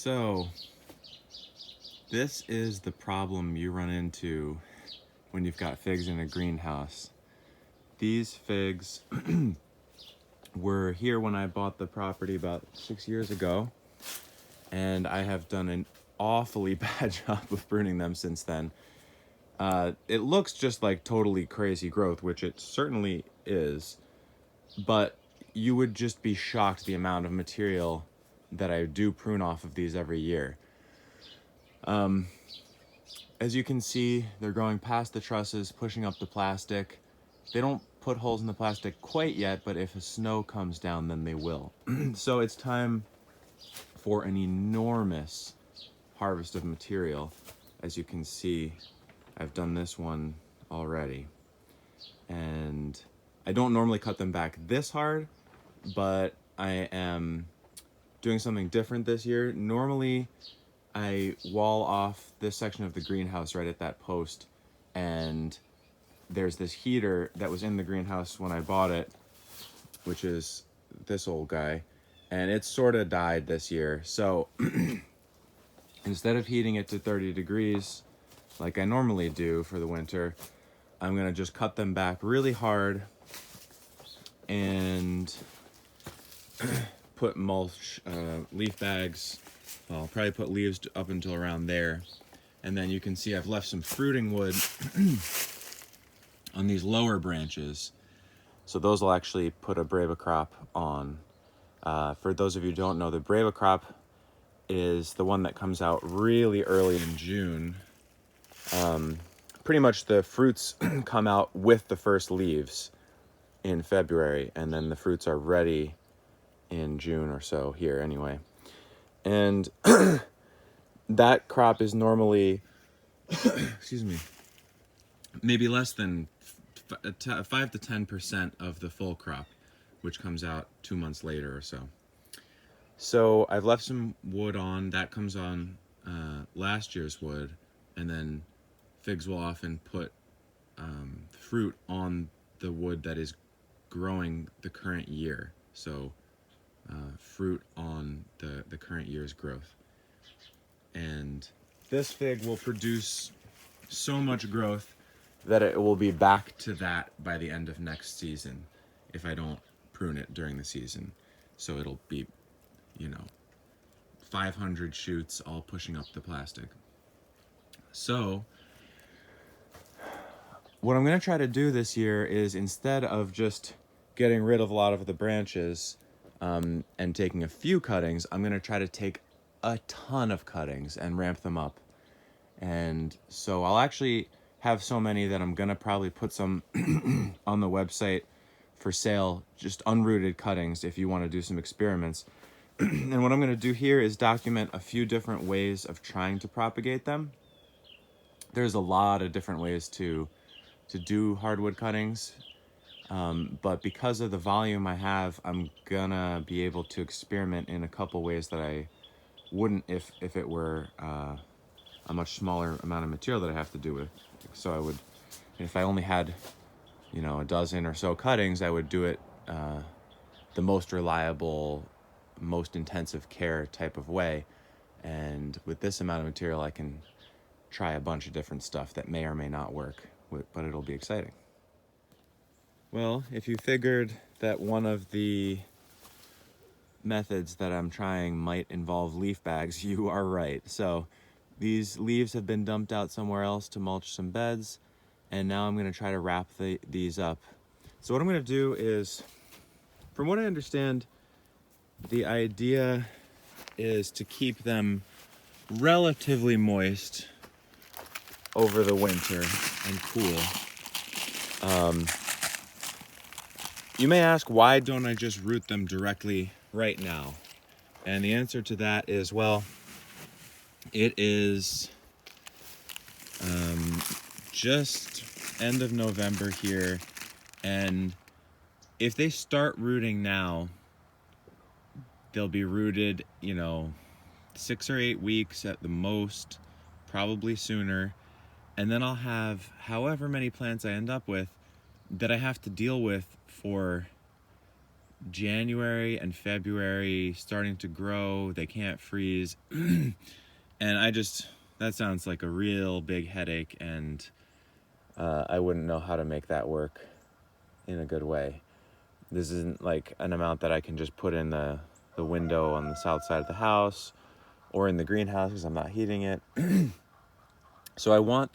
So, this is the problem you run into when you've got figs in a greenhouse. These figs were here when I bought the property about 6 years ago, and I have done an awfully bad job of pruning them since then. It looks just like totally crazy growth, which it certainly is, but you would just be shocked the amount of material that I do prune off of these every year. As you can see, they're growing past the trusses, pushing up the plastic. They don't put holes in the plastic quite yet, but if a snow comes down, then they will. So it's time for an enormous harvest of material. As you can see, I've done this one already. And I don't normally cut them back this hard, but I am doing something different this year. Normally, I wall off this section of the greenhouse right at that post, and there's this heater that was in the greenhouse when I bought it, which is this old guy, and it sort of died this year. So instead of heating it to 30 degrees like I normally do for the winter, I'm gonna just cut them back really hard and put mulch, leaf bags. I'll probably put leaves up until around there. And then you can see I've left some fruiting wood on these lower branches. So those will actually put a Brava crop on. For those of you who don't know, the Brava crop is the one that comes out really early in June. Pretty much the fruits come out with the first leaves in February, and then the fruits are ready in June or so here anyway. And that crop is normally, excuse me, maybe less than 5 to 10% of the full crop, which comes out 2 months later or so. So I've left some wood on. That comes on last year's wood, and then figs will often put fruit on the wood that is growing the current year. So fruit on the current year's growth. And this fig will produce so much growth that it will be back to that by the end of next season if I don't prune it during the season. So it'll be, 500 shoots all pushing up the plastic. So what I'm going to try to do this year is, instead of just getting rid of a lot of the branches and taking a few cuttings, I'm going to try to take a ton of cuttings and ramp them up. And so I'll actually have so many that I'm going to probably put some on the website for sale, just unrooted cuttings if you want to do some experiments. And what I'm going to do here is document a few different ways of trying to propagate them. There's a lot of different ways to do hardwood cuttings. But because of the volume I have, I'm gonna be able to experiment in a couple ways that I wouldn't if it were a much smaller amount of material that I have to do with. So I would, if I only had, a dozen or so cuttings, I would do it the most reliable, most intensive care type of way. And with this amount of material, I can try a bunch of different stuff that may or may not work, but it'll be exciting. Well, if you figured that one of the methods that I'm trying might involve leaf bags, you are right. So these leaves have been dumped out somewhere else to mulch some beds, and now I'm going to try to wrap these up. So what I'm going to do is, from what I understand, the idea is to keep them relatively moist over the winter and cool. You may ask, why don't I just root them directly right now? And the answer to that is, well, it is just end of November here, and if they start rooting now, they'll be rooted, 6 or 8 weeks at the most, probably sooner, and then I'll have however many plants I end up with that I have to deal with for January and February starting to grow. They can't freeze. And that sounds like a real big headache, and I wouldn't know how to make that work in a good way. This isn't like an amount that I can just put in the window on the south side of the house or in the greenhouse because I'm not heating it. So I want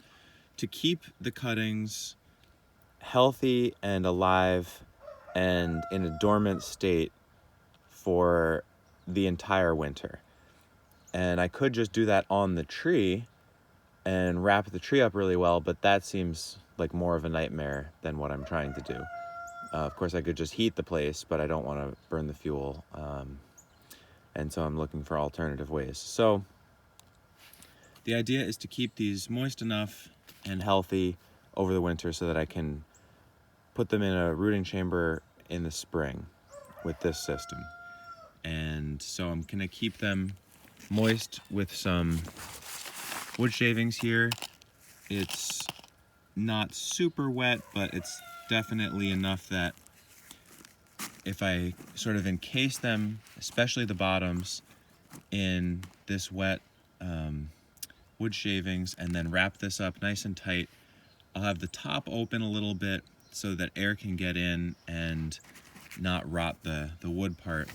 to keep the cuttings healthy and alive and in a dormant state for the entire winter. And I could just do that on the tree and wrap the tree up really well, but that seems like more of a nightmare than what I'm trying to do. Of course, I could just heat the place, but I don't want to burn the fuel. And so I'm looking for alternative ways. So the idea is to keep these moist enough and healthy over the winter so that I can put them in a rooting chamber in the spring with this system. And so I'm going to keep them moist with some wood shavings here. It's not super wet, but it's definitely enough that if I sort of encase them, especially the bottoms, in this wet wood shavings and then wrap this up nice and tight, I'll have the top open a little bit so that air can get in and not rot the wood part.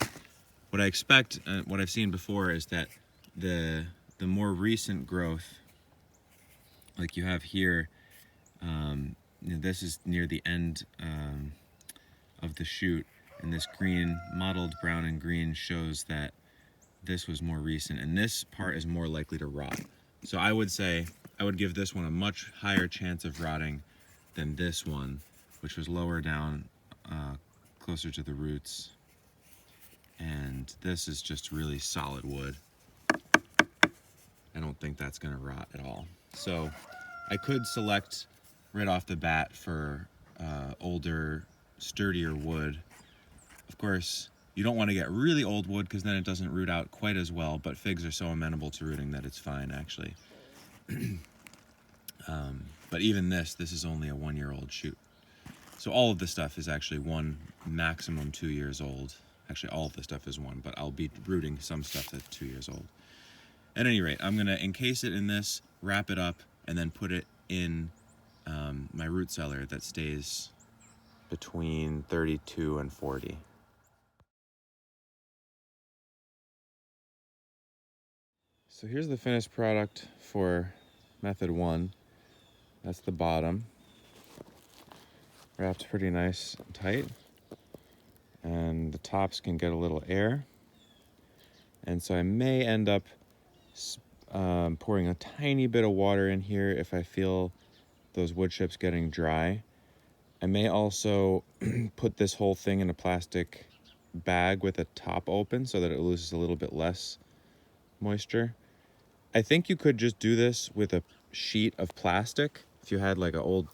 What I expect, what I've seen before, is that the more recent growth, like you have here, this is near the end of the shoot, and this green, mottled brown and green, shows that this was more recent, and this part is more likely to rot. So I would say I would give this one a much higher chance of rotting than this one, which was lower down, closer to the roots. And this is just really solid wood. I don't think that's gonna rot at all. So I could select right off the bat for older, sturdier wood. Of course, you don't want to get really old wood because then it doesn't root out quite as well, but figs are so amenable to rooting that it's fine, actually. But even this is only a 1-year-old shoot. So all of this stuff is actually 1, maximum 2 years old. Actually, all of this stuff is 1, but I'll be rooting some stuff that's 2 years old. At any rate, I'm going to encase it in this, wrap it up, and then put it in my root cellar that stays between 32 and 40. So here's the finished product for method 1. That's the bottom. Wrapped pretty nice and tight. And the tops can get a little air. And so I may end up pouring a tiny bit of water in here if I feel those wood chips getting dry. I may also put this whole thing in a plastic bag with a top open so that it loses a little bit less moisture. I think you could just do this with a sheet of plastic. If you had like an old,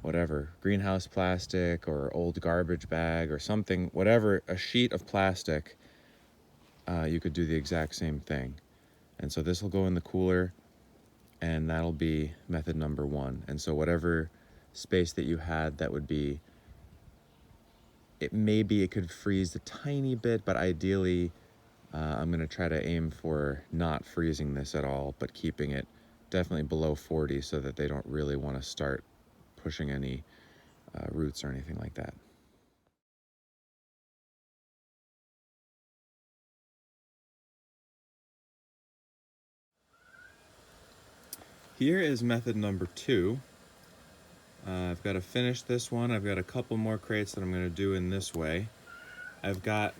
whatever, greenhouse plastic or old garbage bag or something, whatever, a sheet of plastic, you could do the exact same thing. And so this will go in the cooler, and that'll be method number 1. And so whatever space that you had, that would be, maybe it could freeze a tiny bit, but ideally I'm going to try to aim for not freezing this at all, but keeping it definitely below 40 so that they don't really want to start pushing any roots or anything like that. Here is method number 2. I've got to finish this one. I've got a couple more crates that I'm going to do in this way. I've got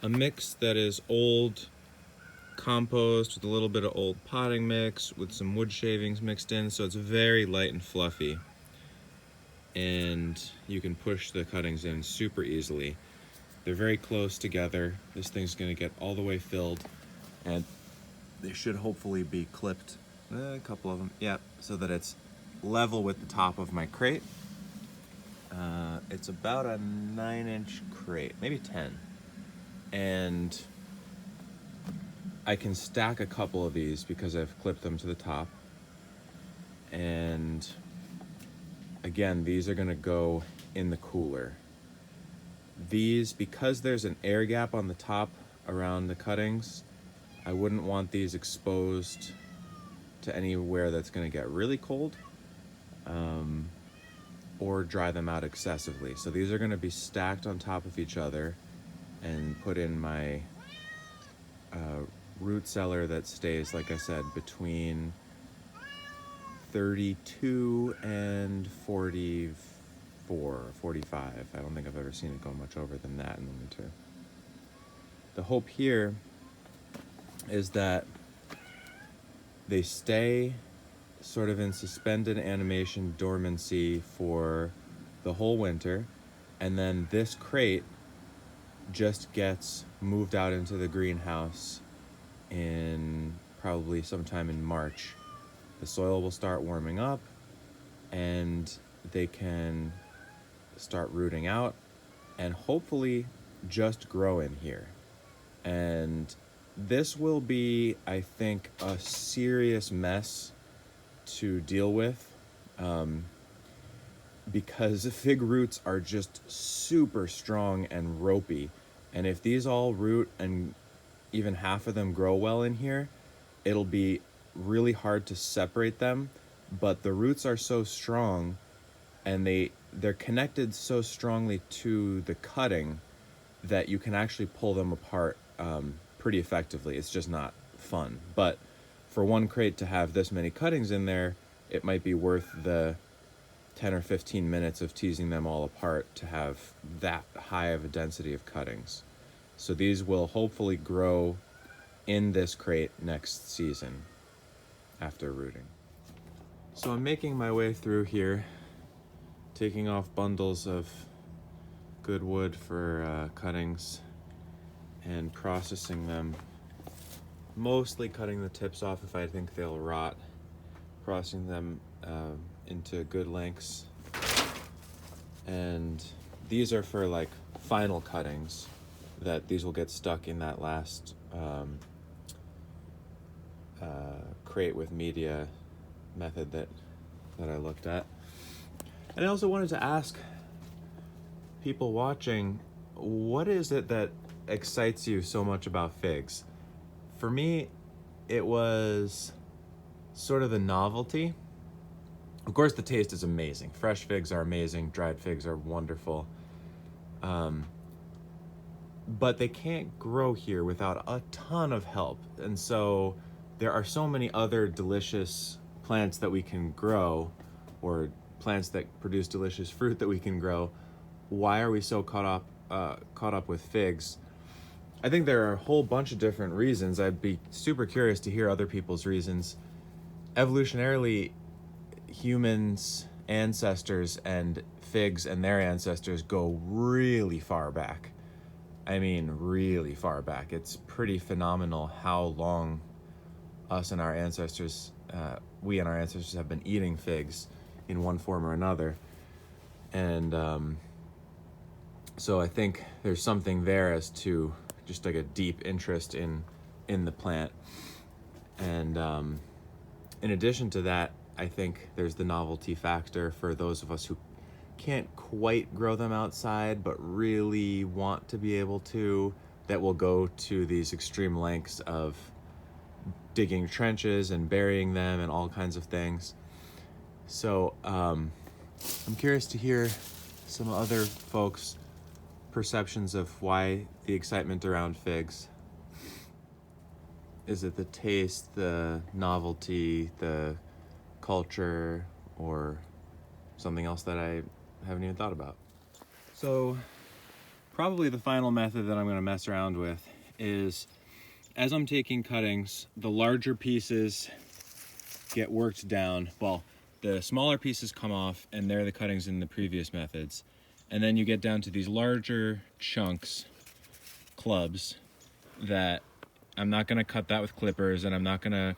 a mix that is old compost with a little bit of old potting mix with some wood shavings mixed in, so it's very light and fluffy. And you can push the cuttings in super easily. They're very close together. This thing's going to get all the way filled, and they should hopefully be clipped, a couple of them, yeah, so that it's level with the top of my crate. It's about a 9-inch crate, maybe 10. And I can stack a couple of these because I've clipped them to the top. And again, these are gonna go in the cooler. These, because there's an air gap on the top around the cuttings, I wouldn't want these exposed to anywhere that's going to get really cold, or dry them out excessively. So these are going to be stacked on top of each other and put in my root cellar that stays, like I said, between 32 and 44, 45. I don't think I've ever seen it go much over than that in the winter. The hope here is that they stay sort of in suspended animation dormancy for the whole winter, and then this crate just gets moved out into the greenhouse in probably sometime in March. The soil will start warming up and they can start rooting out and hopefully just grow in here. And this will be, I think, a serious mess to deal with, because fig roots are just super strong and ropey. And if these all root and even half of them grow well in here, it'll be really hard to separate them. But the roots are so strong and they're connected so strongly to the cutting that you can actually pull them apart pretty effectively. It's just not fun. But for one crate to have this many cuttings in there, it might be worth the 10 or 15 minutes of teasing them all apart to have that high of a density of cuttings. So these will hopefully grow in this crate next season after rooting. So I'm making my way through here, taking off bundles of good wood for cuttings and processing them, mostly cutting the tips off if I think they'll rot, processing them into good lengths. And these are for like final cuttings, that these will get stuck in that last crate with media method that I looked at. And I also wanted to ask people watching, what is it that excites you so much about figs? For me, it was sort of the novelty. Of course, the taste is amazing. Fresh figs are amazing. Dried figs are wonderful. But they can't grow here without a ton of help. And so there are so many other delicious plants that we can grow, or plants that produce delicious fruit that we can grow. Why are we so caught up with figs? I think there are a whole bunch of different reasons. I'd be super curious to hear other people's reasons. Evolutionarily, humans' ancestors and figs and their ancestors go really far back. I mean, really far back. It's pretty phenomenal how long we and our ancestors have been eating figs in one form or another. And so I think there's something there as to just like a deep interest in the plant. And in addition to that, I think there's the novelty factor for those of us who can't quite grow them outside but really want to be able to, that will go to these extreme lengths of digging trenches and burying them and all kinds of things. So I'm curious to hear some other folks' perceptions of why the excitement around figs. Is it the taste, the novelty, the culture, or something else that I haven't even thought about? So probably the final method that I'm going to mess around with is, as I'm taking cuttings, the larger pieces get worked down. Well, the smaller pieces come off, and they're the cuttings in the previous methods. And then you get down to these larger chunks, clubs, that I'm not going to cut that with clippers, and I'm not going to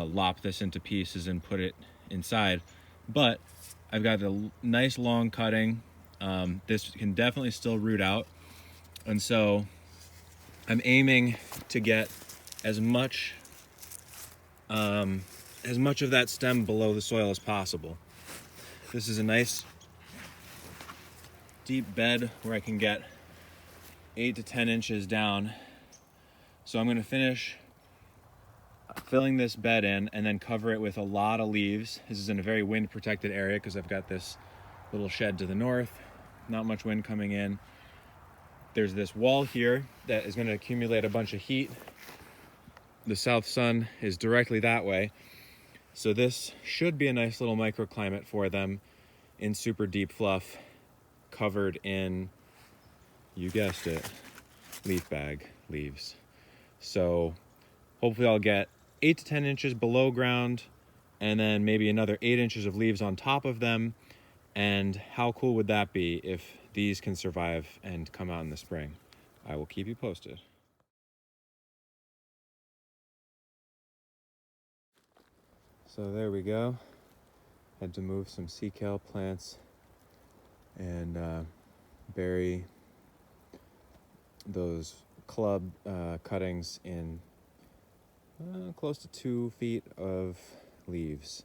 lop this into pieces and put it inside. But I've got a nice long cutting. This can definitely still root out. And so I'm aiming to get as much of that stem below the soil as possible. This is a nice deep bed where I can get 8 to 10 inches down. So I'm gonna finish filling this bed in and then cover it with a lot of leaves. This is in a very wind protected area because I've got this little shed to the north, not much wind coming in. There's this wall here that is gonna accumulate a bunch of heat. The south sun is directly that way. So this should be a nice little microclimate for them in super deep fluff, covered in, you guessed it, leaf bag leaves. So hopefully I'll get 8 to 10 inches below ground and then maybe another 8 inches of leaves on top of them. And how cool would that be if these can survive and come out in the spring? I will keep you posted. So there we go. Had to move some sea kale plants and bury those club cuttings in close to 2 feet of leaves,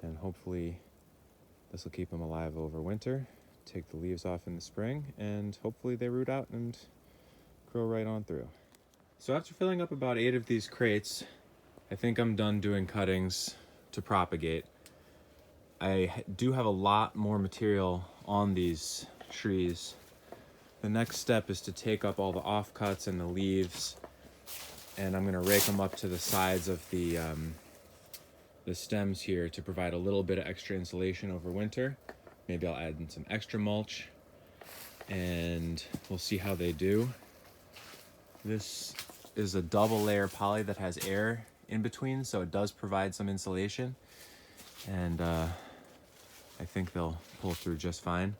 and hopefully this will keep them alive over winter. Take the leaves off in the spring and hopefully they root out and grow right on through. So after filling up about 8 of these crates, I think I'm done doing cuttings to propagate. I do have a lot more material on these trees. The next step is to take up all the offcuts and the leaves, and I'm gonna rake them up to the sides of the stems here to provide a little bit of extra insulation over winter. Maybe I'll add in some extra mulch, and we'll see how they do. This is a double layer poly that has air in between, so it does provide some insulation, and I think they'll pull through just fine.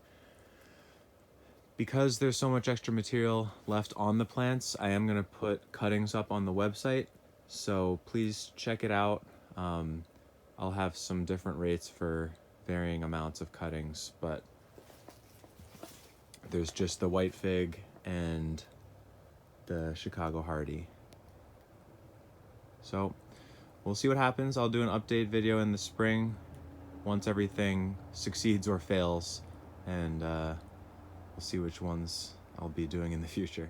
Because there's so much extra material left on the plants, I am gonna put cuttings up on the website, so please check it out. I'll have some different rates for varying amounts of cuttings, but there's just the white fig and the Chicago Hardy. So we'll see what happens. I'll do an update video in the spring once everything succeeds or fails, and we'll see which ones I'll be doing in the future.